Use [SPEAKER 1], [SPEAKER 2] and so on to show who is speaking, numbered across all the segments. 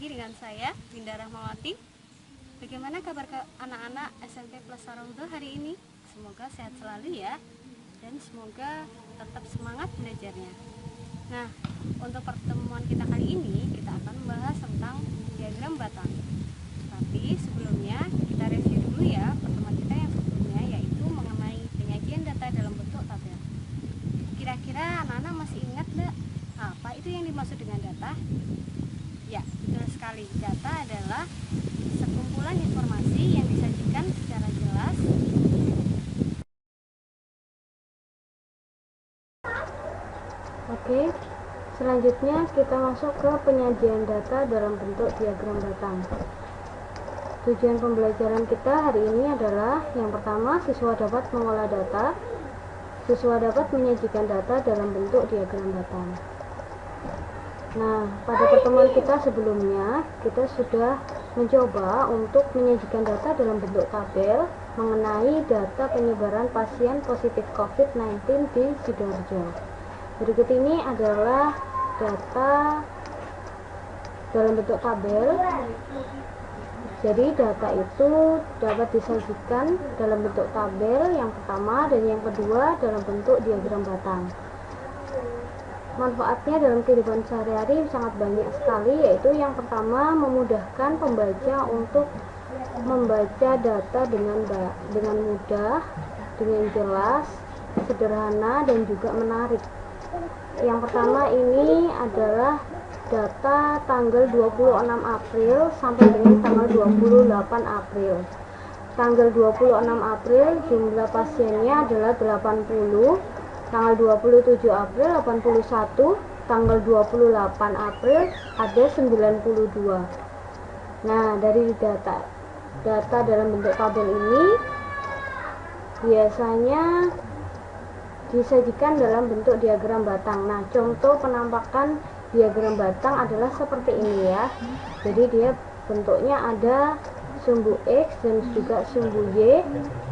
[SPEAKER 1] lagi dengan saya, Dinda Rahmawati. Bagaimana kabar anak-anak SMP Plus Saraudo hari ini? Semoga sehat selalu ya, dan semoga tetap semangat belajarnya. Nah, untuk pertemuan kita kali ini, kita akan membahas tentang diagram batang. Tapi sebelumnya, kita review dulu ya pertemuan kita yang sebelumnya, yaitu mengenai penyajian data dalam bentuk tabel. Kira-kira anak-anak masih ingat nggak apa itu yang dimaksud dengan data? Ya, betul sekali. Data adalah sekumpulan informasi yang disajikan secara jelas.
[SPEAKER 2] Oke, selanjutnya kita masuk ke penyajian data dalam bentuk diagram batang. Tujuan pembelajaran kita hari ini adalah yang pertama, siswa dapat mengolah data. Siswa dapat menyajikan data dalam bentuk diagram batang. Nah, pada pertemuan kita sebelumnya, kita sudah mencoba untuk menyajikan data dalam bentuk tabel mengenai data penyebaran pasien positif COVID-19 di Sidoarjo. Berikut ini adalah data dalam bentuk tabel. Jadi data itu dapat disajikan dalam bentuk tabel yang pertama, dan yang kedua dalam bentuk diagram batang. Manfaatnya dalam kehidupan sehari-hari sangat banyak sekali, yaitu yang pertama, memudahkan pembaca untuk membaca data dengan mudah, dengan jelas, sederhana, dan juga menarik. Yang pertama ini adalah data tanggal 26 April sampai dengan tanggal 28 April. Tanggal 26 April jumlah pasiennya adalah 80, tanggal 27 April 81, tanggal 28 April ada 92. Nah, dari data dalam bentuk tabel ini biasanya disajikan dalam bentuk diagram batang. Nah, contoh penampakan diagram batang adalah seperti ini ya. Jadi dia bentuknya ada sumbu X dan juga sumbu Y.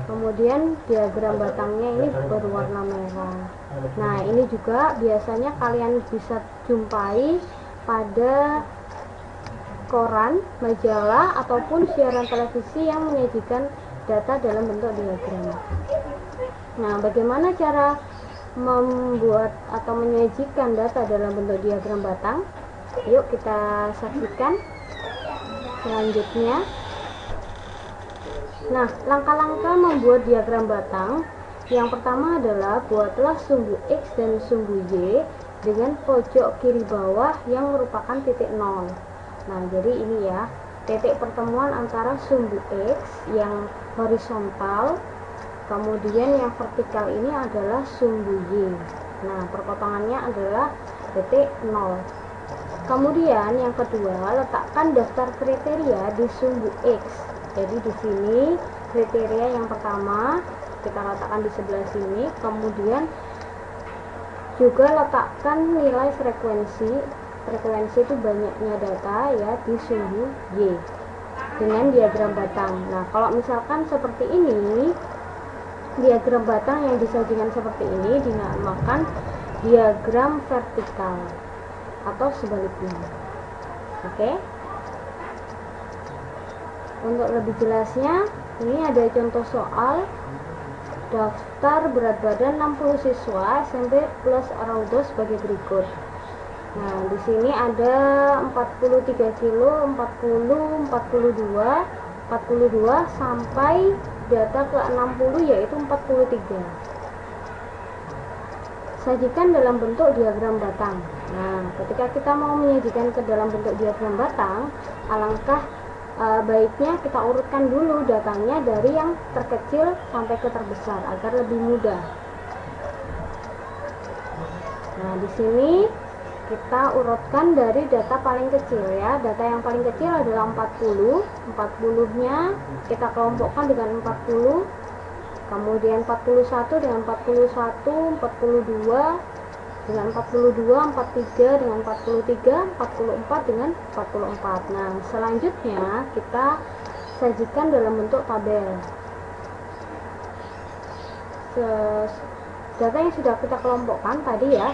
[SPEAKER 2] Kemudian diagram batangnya ini berwarna merah. Nah, ini juga biasanya kalian bisa jumpai pada koran, majalah, ataupun siaran televisi yang menyajikan data dalam bentuk diagram. Nah, bagaimana cara membuat atau menyajikan data dalam bentuk diagram batang? Yuk kita saksikan selanjutnya. Nah, langkah-langkah membuat diagram batang. Yang pertama adalah buatlah sumbu X dan sumbu Y dengan pojok kiri bawah yang merupakan titik 0. Nah, jadi ini ya, titik pertemuan antara sumbu X yang horizontal, kemudian yang vertikal ini adalah sumbu Y. Nah, perpotongannya adalah titik 0. Kemudian yang kedua, letakkan daftar kriteria di sumbu X. Jadi di sini kriteria yang pertama kita letakkan di sebelah sini, kemudian juga letakkan nilai frekuensi itu banyaknya data ya di sumbu Y dengan diagram batang. Nah, kalau misalkan seperti ini, diagram batang yang disajikan seperti ini dinamakan diagram vertikal atau sebaliknya. Oke. Untuk lebih jelasnya, ini ada contoh soal daftar berat badan 60 siswa SMP Plus Saraudo sebagai berikut. Nah, di sini ada 43 kilo, 40, 42 sampai data ke 60 yaitu 43. Sajikan dalam bentuk diagram batang. Nah, ketika kita mau menyajikan ke dalam bentuk diagram batang, alangkah baiknya kita urutkan dulu datanya dari yang terkecil sampai ke terbesar agar lebih mudah. Nah, di sini kita urutkan dari data paling kecil ya. Data yang paling kecil adalah 40. 40-nya kita kelompokkan dengan 40. Kemudian 41 dengan 41, 42 dengan 42, 43 dengan 43, 44 dengan 44. Nah, selanjutnya kita sajikan dalam bentuk tabel. Data yang sudah kita kelompokkan tadi ya,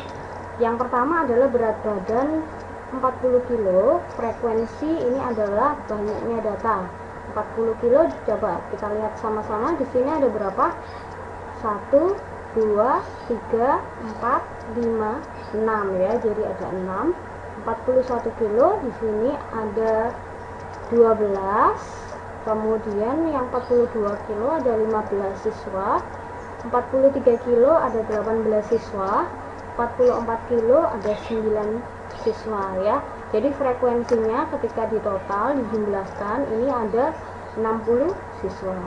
[SPEAKER 2] yang pertama adalah berat badan 40 kilo, frekuensi ini adalah banyaknya data. 40 kilo, coba kita lihat sama-sama. Di sini ada berapa? 1, 2, 3, 4, 5, 6 ya. Jadi ada 6. 41 kilo, di sini ada 12. Kemudian yang 42 kilo ada 15 siswa. 43 kilo ada 18 siswa. 44 kilo ada 9 siswa ya. Jadi frekuensinya ketika ditotal dijumlahkan ini ada 60 siswa.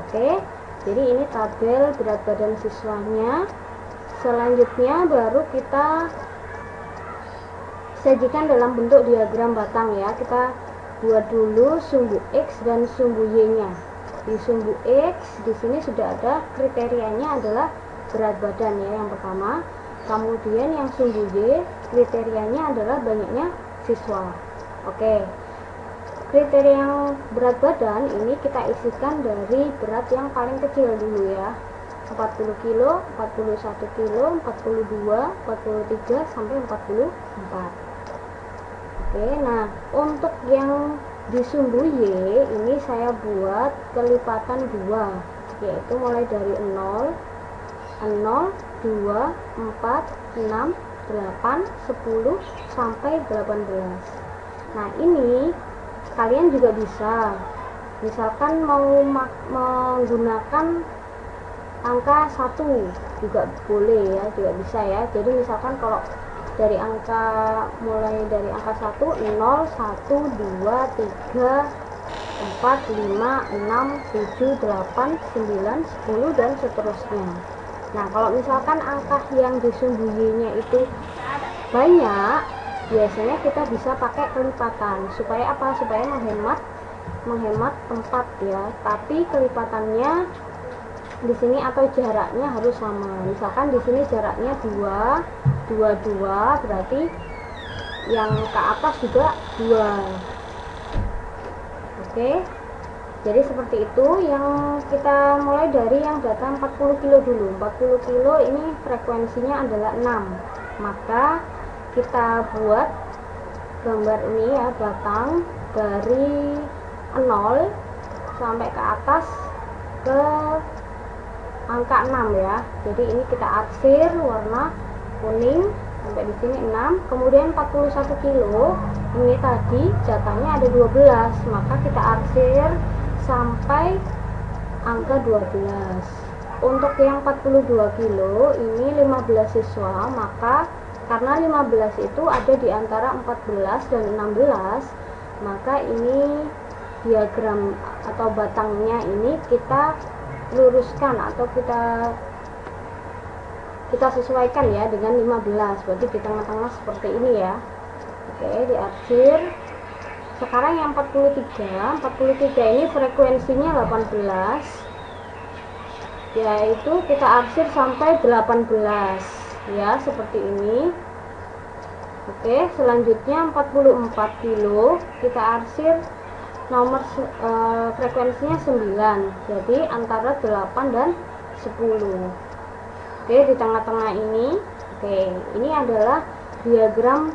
[SPEAKER 2] Oke, jadi ini tabel berat badan siswanya. Selanjutnya baru kita sajikan dalam bentuk diagram batang ya. Kita buat dulu sumbu X dan sumbu Y-nya. Di sumbu X di sini sudah ada kriterianya adalah berat badan ya yang pertama. Kemudian yang sumbu Y kriterianya adalah banyaknya siswa. Oke. Kriteria yang berat badan ini kita isikan dari berat yang paling kecil dulu ya. 40 kilo, 41 kilo, 42, 43 sampai 44. Oke, nah untuk yang di sumbu Y ini saya buat kelipatan 2, yaitu mulai dari 0, 0, 2, 4, 6, 8, 10 sampai 18. Nah ini kalian juga bisa, misalkan mau menggunakan angka 1 juga boleh ya, juga bisa ya. Jadi misalkan kalau dari angka mulai dari angka 1, 0, 1, 2, 3, 4, 5, 6, 7, 8, 9, 10 dan seterusnya. Nah kalau misalkan angka yang di sumbu Y-nya itu banyak, biasanya kita bisa pakai kelipatan. Supaya apa? Supaya menghemat tempat ya. Tapi kelipatannya di sini atau jaraknya harus sama. Misalkan di sini jaraknya 2, 2, berarti yang ke atas juga 2. Oke. Jadi seperti itu. Yang kita mulai dari yang data 40 kilo dulu. 40 kilo ini frekuensinya adalah 6. Maka kita buat gambar ini ya, batang dari 0 sampai ke atas ke angka 6 ya. Jadi ini kita arsir warna kuning sampai di sini 6. Kemudian 41 kilo ini tadi jatahnya ada 12, maka kita arsir sampai angka 12. Untuk yang 42 kilo ini 15 siswa, maka karena 15 itu ada di antara 14 dan 16, maka ini diagram atau batangnya ini kita luruskan atau kita sesuaikan ya dengan 15, berarti di tengah-tengah seperti ini ya. Oke, diarsir. Sekarang yang 43 ini frekuensinya 18, yaitu kita arsir sampai 18 ya, seperti ini. Oke, selanjutnya 44 kilo kita arsir nomor frekuensinya 9, jadi antara 8 dan 10. Oke, di tengah-tengah ini. Oke, ini adalah diagram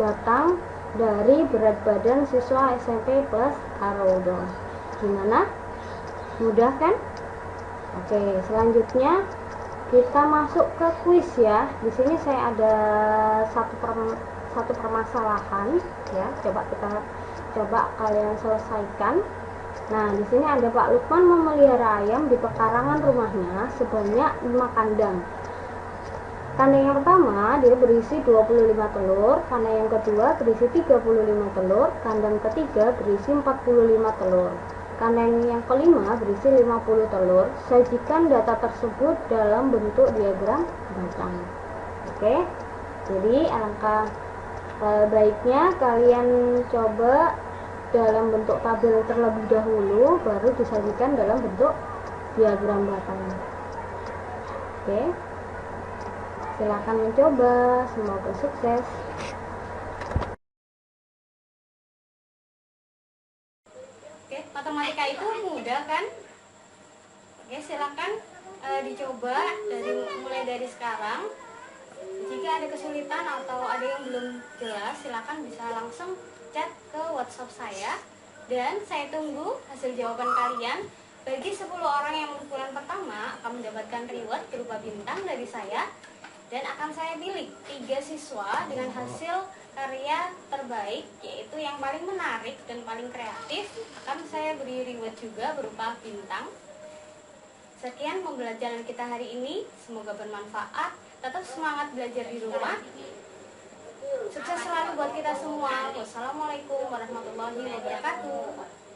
[SPEAKER 2] batang dari berat badan siswa SMP plus Haroldo. Gimana? Mudah kan? Oke, selanjutnya kita masuk ke kuis ya. Di sini saya ada satu permasalahan ya. Coba kalian selesaikan. Nah, di sini ada Pak Lukman memelihara ayam di pekarangan rumahnya sebanyak 5 kandang. Kandang yang pertama dia berisi 25 telur, kandang yang kedua berisi 35 telur, kandang ketiga berisi 45 telur. Kandang yang kelima berisi 50 telur. Sajikan data tersebut dalam bentuk diagram batang. Oke. Jadi alangkah baiknya kalian coba dalam bentuk tabel terlebih dahulu, baru disajikan dalam bentuk diagram batang. Oke. Silakan mencoba, semoga sukses.
[SPEAKER 1] Oke, matematika itu mudah kan? Oke, silakan dicoba mulai dari sekarang. Jika ada kesulitan atau ada yang belum jelas, silakan bisa langsung chat ke WhatsApp saya. Dan saya tunggu hasil jawaban kalian. Bagi 10 orang yang bulan pertama akan mendapatkan reward berupa bintang dari saya. Dan akan saya pilih 3 siswa dengan hasil karya terbaik, yaitu yang paling menarik dan paling kreatif, akan saya beri reward juga berupa bintang. Sekian pembelajaran kita hari ini, semoga bermanfaat. Tetap semangat belajar di rumah. Sukses selalu buat kita semua. Wassalamualaikum warahmatullahi wabarakatuh.